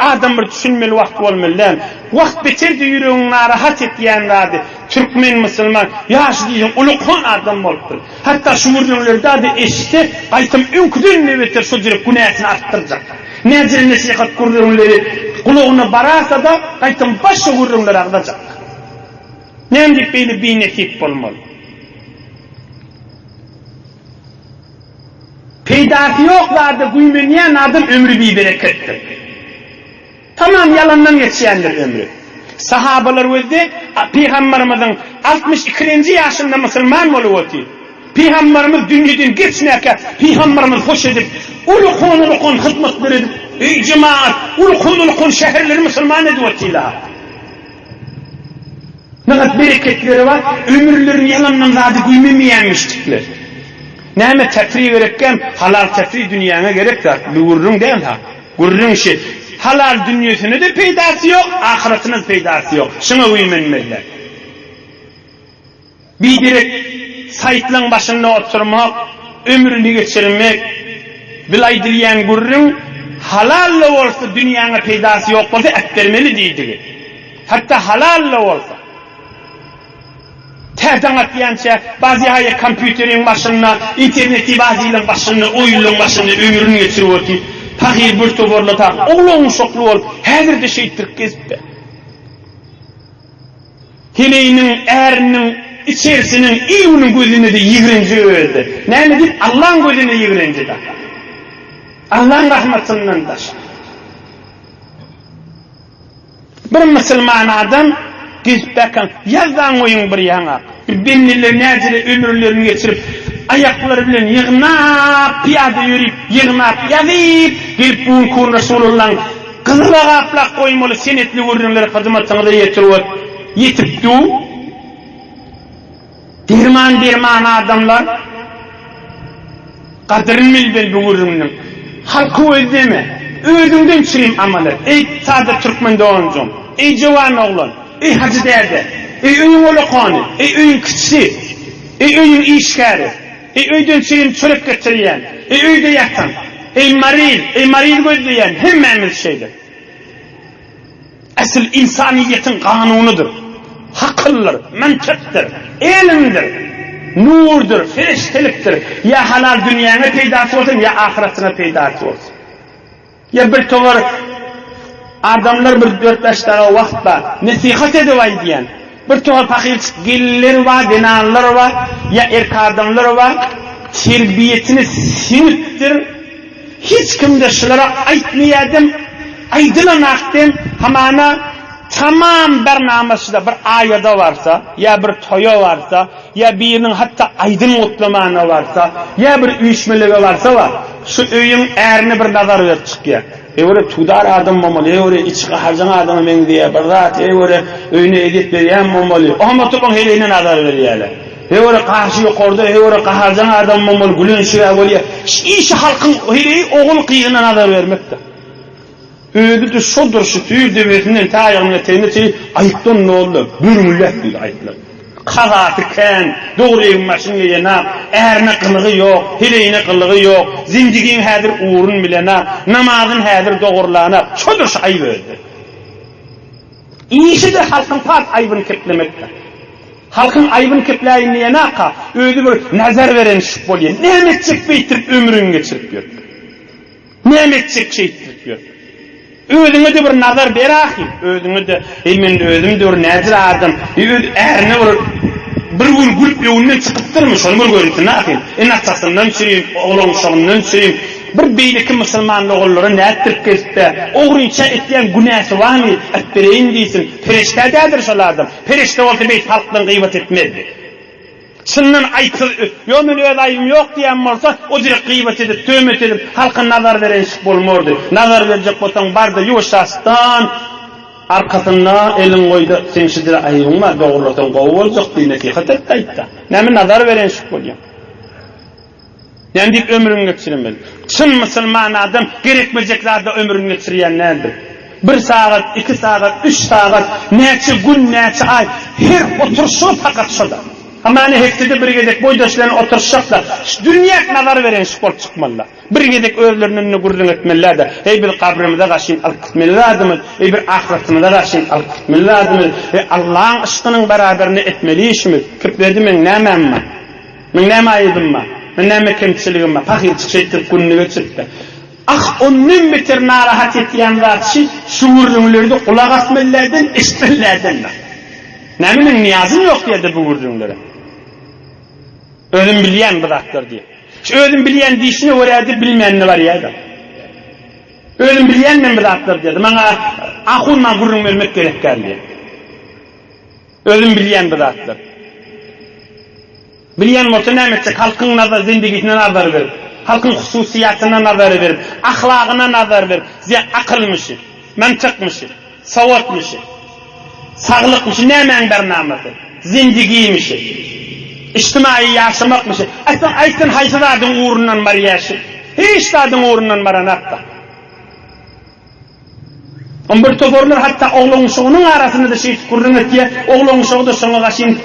Adam bir düşünmeli vakt olmalı. Vakt bitirdi yüreğini rahat etdiyen radi. Türkmen Müslüman, yaş diyeceğim, ulukan adam olupdur. Hatta şu vurduğunlarda adı eşte, aytım önküdün ne beter şu direk günahını arttıracak. Nezir nesihat kurduğunları kuluğuna barasa da, aytım başka vurduğunları ardacak. Nemdik beyni bir nekip olmalı. Peydası yoklardı, güymeniyen adam ömrü bir berekettir. Tamam yalandan geçiyendir ömrü. Sahabalar özde Peygamberimizin 62. yaşında Müslüman oluyordu. Peygamberimiz dünyadan geçmeyken Peygamberimiz hoş edip ulukun hizmetler edip ey cemaat ulukun şehirleri Müslüman ediyordular. Ne kadar bereketleri var, ömürlerini yalandan zaten güymemiyenmiştikler. Neyme tefri gerekken halal tefri dünyana gerektir. Bir gururun değil ha. Gururun şey. Halal dünyasının da peydası yok, ahiretinin peydası yok. Şuna uyumenmeliler. Bir direkt sayıtlan başında oturmak, ömrünü geçirmek, bilay dileyen gururun halalle olsa dünyanın peydası yok olsa ettirmeli değildir. Hatta halalle olsa. Terden atlayanca bazı hayır kompüterin başına, interneti bazıların başına, oyunun başına ömrünü geçiriyor ki fakir bir tovarla ta, oğlum şoklu ol, her de şeytir kesip hileğinin, erinin, içerisinin, iyinin gözüne de yığırıncı öldü. Ne dedik? Allah'ın gözüne yığırıncı da. Allah'ın rahmetinden taş. Bir Müslüman adam, gezip bakın, yazdan oyun bir yana, benliler necile ömürlerini geçirip, ayakları bilen yığınap, piyade yürüyüp, yığınap, yazıp, gelip buğun kur Resulullah'ın kızılağa aplak koymalı senetli ürünleri hizmetine de yetipti. Derman adamlar, kadrin bilben bu ürünün, halkı özdeme, ödünden çüreyim amalı, ey sade Türkmen doğuncum, ey cevan oğlan, ey hacı derde, ey öyün olukanı, ey öyün kıçı, ey öyün işgari, ey öyden çüreyim çörek getiriyen, ey öyde yatan, ey maril gözleyen, hemmemiz şeydir. Asıl insaniyetin kanunudur. Hakıldır, mentektir, elimdir, nurdur, ferişteliktir. Ya halal dünyana peydası olsun, ya ahiretine peydası olsun. Ya bir tovar adamlar bir 4-5 tane vakt var, nesihat edivay diyen. Bir tovar fakir gelirler var, dinarlar var, ya erkek adamlar var, terbiyetini sinittir. Hiç kimde şunlara aytmayadım, aydılan aktem, hamana tamam bernamesinde bir ayada varsa, ya bir toya varsa, ya birinin hatta aydın mutlamanı varsa, ya bir uyuşmeliği varsa var. Şu öyün erini bir nazar ver çıkıyor. Öyle tudar adam mamalı, öyle içki harcan adamı men diye bir rahat, öyle öyünü edip veriyen mamalı. Ama topun heleğine nazar veriyorlar. Öyle karşı yukarıda, öyle harcan adam mamalı, gülün şuraya böyle. İşi halkın heleği oğul kıyığına nazar vermekte. Öyle de şudur şu tüyür devletinden ta ayağına teyneti ayıktan ne oldu? Bir millet değil ayıklar. Kazatırken, doğru evin başını yana, erine kılığı yok, hileğine kılığı yok, zindigin hadir uğrun bilene, namazın hadir doğrulana, şudur şu ayı verdi. İyisi de halkın pat ayıbını keplemekte. Halkın ayıbını kepleyin yana, öyle bir nazar veren şüp oluyor. Ne emetcek beytirip ömrünü geçirip yok. Ne emetcek şey ettirip yok. Ödüňe de bir nazar ber ahi, ödüňe de men özüm de bir nazar adam, erine bir gün gülüp ýöňünden çykypdyrmy, şonu bir görüntü näkin? Atasından çürüýüm, oğlanşagyndan çürüýüm. Bir beýleki musulman oğullary näetdirip kesipde, oğrunça etdiýän günäsi barmy? Etbereýin diýsin. Perişte dädir şol adam. Perişte bolsa beýt halkdan gıýbat etmezdi. Çınnan aytıl, yo men öz ayım yok diýen bolsa, o direk gıybet edip, töhmet edip, halka nazar veren iş bolmordy. Nazar berjek bolsaň bardy ýuwaşastan arkasynda elin goýdy, sen şi direk ayym bar, dogurlatan gowy boljak diýip nasihat etdi aýtdy. Näme nazar veren iş bolýar? Näme ömrüň geçirmeli? Çyn musulman adam gerekmejek zada ömrüň geçirýän nädir? 1 saat, 2 saat, 3 saat, näçe gün, näçe ay, her oturşy fakat şoda. Amany hektede bir gedek boýdaşlaryny oturşaklar. Dünýä nazar veren spor çykmalar. Bir gedek özlerini gurrun etmeler de. Ey bir kabrymyza gaşyn alyp gitmelerdiňiz. Ey bir ahiretimize gaşyn alyp gitmelerdiňiz. Allah'ın aşkynyň beraberini etmeliýişmiz. Kirpledim men näme? Men näme aýdymma? Men näme kemçiligim var? Pahir çykdyp günni geçirdi. Onun beter narahat etýän zat şu gurrunlerde kulak asmalardan, eşitmelerden. Näme men niyazym ýok diýdi bu gurrunlara. Ölüm bilýän bu zatlar diýip. Şu ölüm bilýän diýişine örädi bilmänni bar ýa-da. Ölüm bilýän men bu zatlar diýdi. Maňa ahunma gurrun vermek gerek geldi. Ölüm bilýän bu zatlar. Bilýän bolsa näme etjek? Halkyň nazar zindigisine nazar berip, halkyň hususiýatyna nazar berip, ahlagyna nazar berip, akylmyşy, mançykmyşy, sawatmyşy, saglykmyşy, nämeň bernamysy, zindigiymişi, ijtimai ýaşamakmyşy. Aýtsan haýsy zadyň uğrundan bar ýaşy? Hiç zadyň uğrundan baranatda. On bir toporlar hatta oglaň şoňyň arasynda da şeýt gurrun etýär, oglaň şoňda şoňa gaşyn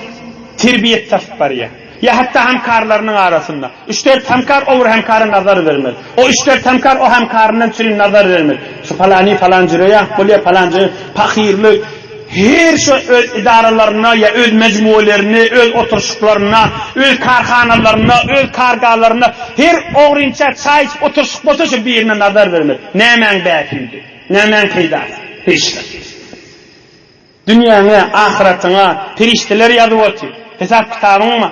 terbiýet tapyp barýar. Ya hatta hemkarlarının arasında. 3-4 hemkar o hemkara nazar vermez. O 3-4 hemkar o hemkarından sürün nazar vermez. Şu falani falancıra ya, bolya falancı, pakirli, her şu öz idaralarına ya öz mecmuelerini, öz oturuşuklarına, öz karhanalarına, öz kargalarına, her oğrinçe çay oturuşuk bolsa şu birine nazar vermez. Nämen bäkildi, nämen kıydas, işte. Dünýäňe, ahiratyňa, perişteler ýazyp otur. Hesap kitabyň mı?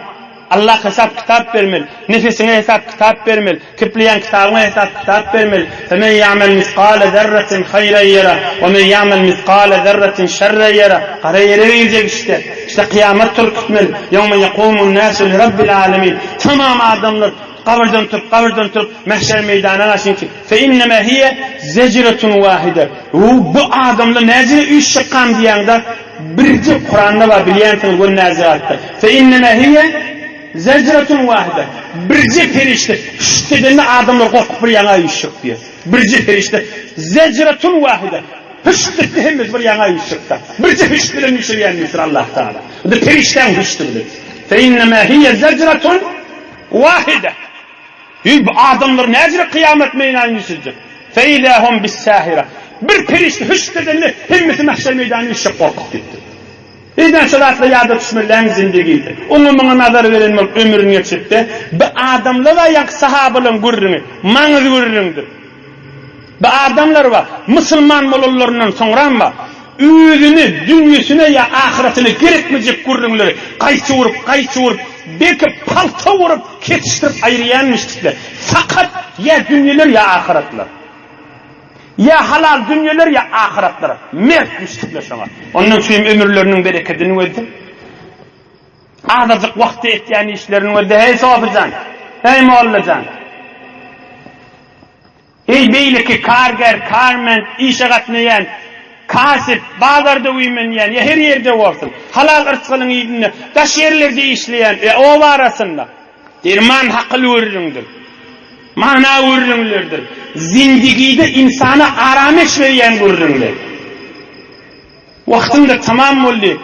Allah hesap kitap vermeli. Nefesine hesap kitap vermeli. Kipleyen kitabına hesap kitap vermeli. فَمَنْ يَعْمَلْ مِثْقَالَ ذَرَّةٍ خَيْرًا يَرَى وَمَنْ يَعْمَلْ مِثْقَالَ ذَرَّةٍ شَرًّا يَرَى. Kara yere verecek işte. İşte kıyamet türkütmeli. يَوْمَ يَقُومُ النَّاسُ لِرَبِّ الْعَالَمِينَ. Tamam adamlar kabirden tutup mahşer meydanına şimdi. فَاِنَّمَا هِيَ زَجْرَةٌ وَاحِدَةٌ. Bu adamlar nezire 3 şıkkan diýende birci Kur'an'da var bilýänsiniz bu naziratda. فَاِنَّمَا هِيَ zecratun wahide. Birci ferişte şüttedeni adamlar korkup bir yana yüşük diye. Birci ferişte zecratun wahide. Hüştedeni hemiz bir yana yüşükta. Birci hüştedeni yüşüyenmiştir Allah Teala. Bu da ferişten hüştedeni. Fe innema hiye zecratun wahide. Bu adamlar nezire kıyamet meydanı yüşücek. Fe ilahum bis sahira. Bir ferişte hüştedeni hemiz mahşer meydanı yüşük korkup gitti. Eden şolatla ýada düşmelerin zindigiydi. Oňa maňa nazar verenmek ömrüň geçipdi. Bu adamlar we ýa sahabalyň gurrunu, maňyz gurrundyr. Bu adamlar we musulman bolanlaryndan soňra özüni, dünýäsine ýa ahiretine gerekmejek gurrunlary gaýçy urup, belki palta urup, ketişdirip aýrýanmışdylar. Fakat ýa dünýeler ýa ahiretler. Ya halal dünyeler ya ahiretler. Mert düştükler şoňa. Ondan üçin ömürleriniň bereketini verdi. Azajyk wagt etýän işlerini verdi. Hey sahabajan, hey mollajan. Hey beýleki karger, karmen, işe gatnaýan, kasip, bazarda uýmanýan, ya her ýerde bolsun. Halal ırçgynyň ýerinde, daş ýerlerde işleýän, o arasynda derman hakly öwrüňdir. Mana öwrüňlerdir. Zindigide insana arameş berýän gurrunlar. Wagtynda tamam boldy.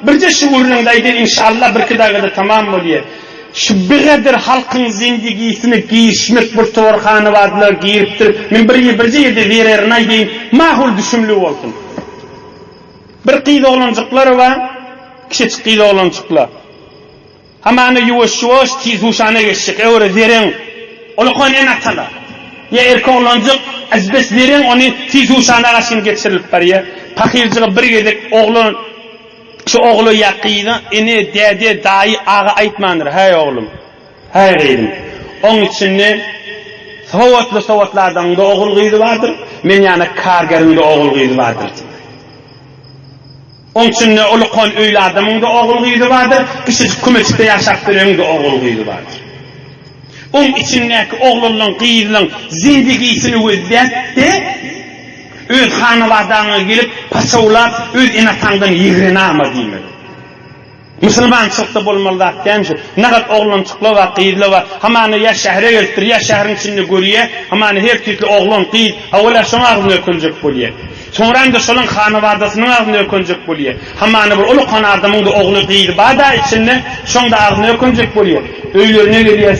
Birje şu gurrundaýdy inşallah bir kidagada tamam bolýar. Şu bigadir halkyň zindigisini giýişmek bir torhany badlar giýipdir. Men birje ýerde bererine diýin, mahul düşümli bolsun. Bir qyýda olanjyklar we kiçik qyýda olanjyklar. Hamany ýuwaş tiz uşana geçik, öwre zeren olaqan en atala. Ya erkoğlancık azbes veren onu tiz uşana gaşyn geçirilip barýar. Pakirjygy bir gedek oğlan şu oğlu ýaqyna eni däde daýy ağa aýtmandyr. Hey oğlum. Hey dedim. Oň üçin sowatlardan da oğul gyýdy bardyr. Men ýa-ni kargerinde oğul gyýdy bardyr. Onun için ne ulukan öyle adamın da oğul gıydı vardır, kışıcık kümeçte yaşap birenin de oğul gıydı vardır. Onun içindeki oğlunun, gıyırının zindigisini özdette, öz hanıvadağına gelip paçavlar, öz inatandan yigrini ama deyim. Müslüman çıktı bulmalı demiş. Ne kadar oğlun çıklı var, gıyırlı var. Hamanı ya şehre götür, ya şehrin içinde görüye. Hamanı her türlü oğlun gıyır. Havayla şuna ağzını ökülecek buluye. Sonra da şolun hanıvardasının ağzını ökülecek buluye. Hamanı bir ulu kan adamın da oğlu gıyır. Bada içinde şunda ağzını ökülecek buluye. Öylerine geliyor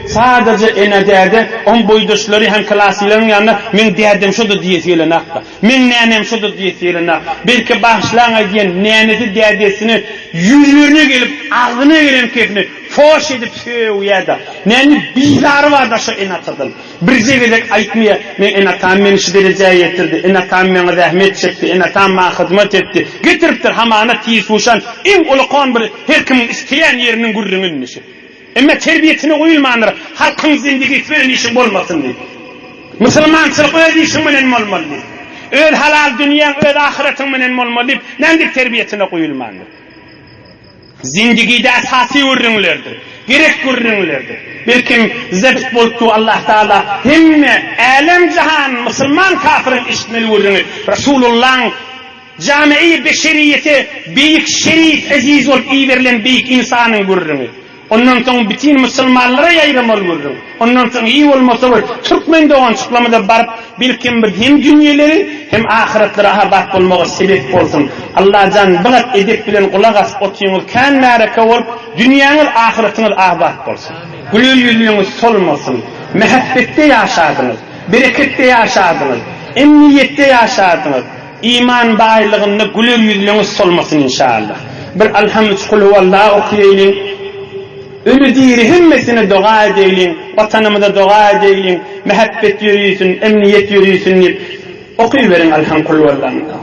sadece ene derdi. On boyduşları hem klasilerin yanına men derdim şudur diyesiyle nakta. Men nenem şudur diyesiyle nakta. Belki başlangıç diyen nenesi derdesini yüzlerine gelip ağzına gelen kefini foş edip uyarda. Neni bizarı var da şu enatadan. Bir zegelek aytmaya men enatam meni şu dereceye yetirdi. Enatam meni rahmet çekti. Enatam bana hizmet etti. Getiriptir hamana tiyiz uşan. En ulukan bir her kimin isteyen yerinin gurrunun işi. Ama terbiyetine uyulmanır. Halkın zindigi böyle işin olmasın diye. Müslümançılık öyle işin menen olmalı diye. Öyle halal dünyanın öyle ahiretin menen olmalı diye. Nendik terbiyetine uyulmanır. Zindigide esasi ürünlerdir. Gerek ürünlerdir. Bir kim zebt boltu Allah Teala himme alem cihan Müslüman kafirin işitmeli ürünü. Resulullah'ın cami-i beşeriyeti büyük şerif aziz olup iyi verilen büyük insanın ürünü. Ondan sonra bütün Müslümanlara yayılmalı ürünü. Ondan sonra iyi olmasa var. Türkmen doğan çıklamada barıp bilkin bir hem dünyeleri hem ahiretleri ahabat olmağa sebep olsun. Allah can bilet edip bilen kulak asıp otuyunuz kendine olup dünyanın ahiretiniz ahabat olsun. Gülür yüzünüz solmasın. Mehabbette yaşadınız. Berekette yaşadınız. Emniyette yaşadınız. İman bağlılığında gülür yüzünüz solmasın inşallah. Bir elhamdülillah kul huvallahu okuyayım. Ölü diri himmesine dua edeylin, vatanımıza dua edeylin, mehabbet yürüyüsün, emniyet yürüyüsün deyip okuyuverin elhamdülillah.